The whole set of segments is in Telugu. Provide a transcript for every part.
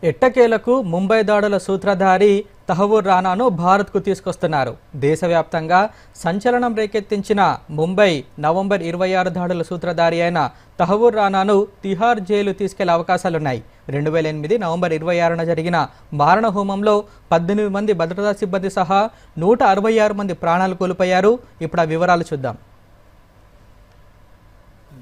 ఎట్టకేలకు ముంబై దాడుల సూత్రధారి తహవూర్ రానాను భారత్కు తీసుకొస్తున్నారు. దేశవ్యాప్తంగా సంచలనం రేకెత్తించిన ముంబై నవంబర్ 26 దాడుల సూత్రధారి అయిన తహవూర్ రానాను తిహార్ జైలు తీసుకెళ్లే అవకాశాలున్నాయి. 2008 నవంబర్ 26న జరిగిన మారణ హోమంలో 18 మంది భద్రతా సిబ్బంది సహా 166 మంది ప్రాణాలు కోల్పోయారు. ఇప్పుడు ఆ వివరాలు చూద్దాం.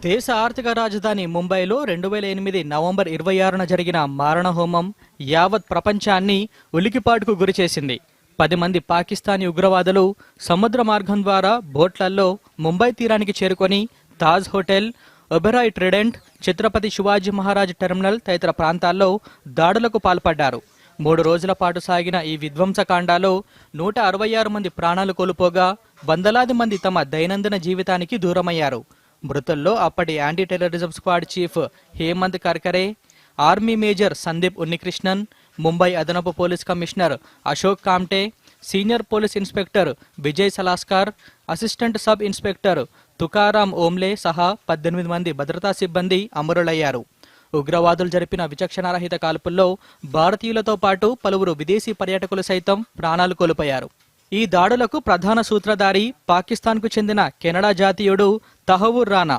దేశ ఆర్థిక రాజధాని ముంబైలో 2008 నవంబర్ 26న జరిగిన మారణహోమం యావత్ ప్రపంచాన్ని ఉలికిపాటుకు గురిచేసింది. 10 మంది పాకిస్తానీ ఉగ్రవాదులు సముద్ర మార్గం ద్వారా బోట్లలో ముంబై తీరానికి చేరుకొని Taj hotel, Oberoi Trident, Chhatrapati Shivaji Maharaj terminal తదితర ప్రాంతాల్లో దాడులకు పాల్పడ్డారు. 3 రోజుల పాటు సాగిన ఈ విధ్వంసకాండాలో 166 మంది ప్రాణాలు కోల్పోగా వందలాది మంది తమ దైనందిన జీవితానికి దూరమయ్యారు. మృతుల్లో అప్పటి anti terrorism squad chief Hemant Karkare, army major Sandeep Unnikrishnan, Mumbai అదనపు police commissioner Ashok Kamte, senior police inspector Vijay Salaskar, assistant sub inspector Tukaram Omble సహా 18 మంది భద్రతా సిబ్బంది అమరులయ్యారు. ఉగ్రవాదులు జరిపిన విచక్షణారహిత కాల్పుల్లో భారతీయులతో పాటు పలువురు విదేశీ పర్యాటకులు సైతం ప్రాణాలు కోల్పోయారు. ఈ దాడులకు ప్రధాన సూత్రధారి పాకిస్తాన్కు చెందిన కెనడా జాతీయుడు తహవూర్ రానా.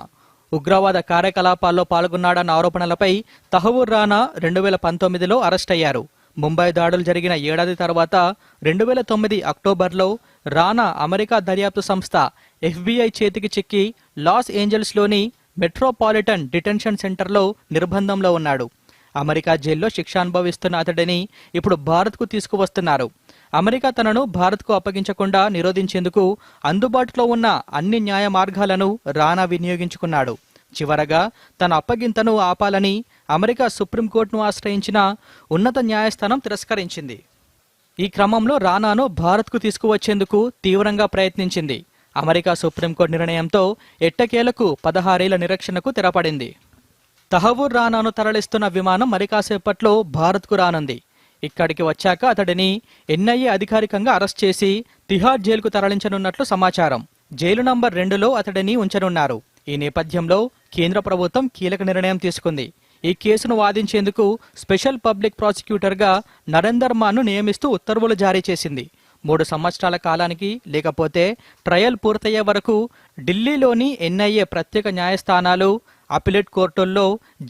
ఉగ్రవాద కార్యకలాపాల్లో పాల్గొన్నాడన్న ఆరోపణలపై తహవూర్ రానా 2019లో అరెస్ట్ అయ్యారు. ముంబై దాడులు జరిగిన ఏడాది తర్వాత 2009 అక్టోబర్లో రానా అమెరికా దర్యాప్తు సంస్థ FBI చేతికి చిక్కి లాస్ ఏంజల్స్లోని మెట్రోపాలిటన్ డిటెన్షన్ సెంటర్లో నిర్బంధంలో ఉన్నాడు. అమెరికా జైల్లో శిక్ష అనుభవిస్తున్న అతడిని ఇప్పుడు భారత్కు తీసుకువస్తున్నారు. అమెరికా తనను భారత్కు అప్పగించకుండా నిరోధించేందుకు అందుబాటులో ఉన్న అన్ని న్యాయ మార్గాలను రానా వినియోగించుకున్నాడు. చివరగా తన అప్పగింతను ఆపాలని అమెరికా సుప్రీంకోర్టును ఆశ్రయించిన ఉన్నత న్యాయస్థానం తిరస్కరించింది. ఈ క్రమంలో రానాను భారత్కు తీసుకువచ్చేందుకు తీవ్రంగా ప్రయత్నించింది. అమెరికా సుప్రీంకోర్టు నిర్ణయంతో ఎట్టకేలకు 16 ఏళ్ల నిరీక్షణకు తెరపడింది. తహవూర్ రానాను తరలిస్తున్న విమానం మరి కాసేపట్లో భారత్కు రానుంది. ఇక్కడికి వచ్చాక అతడిని NIA అధికారికంగా అరెస్ట్ చేసి తిహార్ జైలుకు తరలించనున్నట్లు సమాచారం. జైలు నంబర్ 2లో అతడిని ఉంచనున్నారు. ఈ నేపథ్యంలో కేంద్ర ప్రభుత్వం కీలక నిర్ణయం తీసుకుంది. ఈ కేసును వాదించేందుకు స్పెషల్ పబ్లిక్ ప్రాసిక్యూటర్గా నరేందర్ మాన్ను నియమిస్తూ ఉత్తర్వులు జారీ చేసింది. 3 సంవత్సరాల కాలానికి లేకపోతే ట్రయల్ పూర్తయ్యే వరకు ఢిల్లీలోని NIA ప్రత్యేక న్యాయస్థానాలు, అపిలేట్ కోర్టుల్లో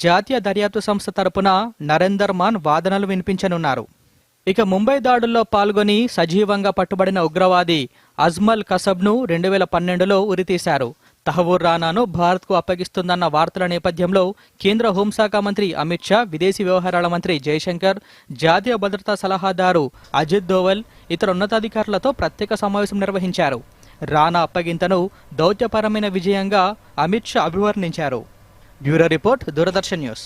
జాతీయ దర్యాప్తు సంస్థ తరపున నరేందర్ మాన్ వాదనలు వినిపించనున్నారు. ఇక ముంబై దాడుల్లో పాల్గొని సజీవంగా పట్టుబడిన ఉగ్రవాది అజ్మల్ కసబ్ను 2012లో ఉరితీశారు. తహవూర్ రానాను భారత్కు అప్పగిస్తుందన్న వార్తల నేపథ్యంలో కేంద్ర హోంశాఖ మంత్రి అమిత్ షా, విదేశీ వ్యవహారాల మంత్రి జయశంకర్, జాతీయ భద్రతా సలహాదారు అజిత్ దోవల్ ఇతర ఉన్నతాధికారులతో ప్రత్యేక సమావేశం నిర్వహించారు. రానా అప్పగింతను దౌత్యపరమైన విజయంగా అమిత్ షా అభివర్ణించారు. Bureau report, Doordarshan news.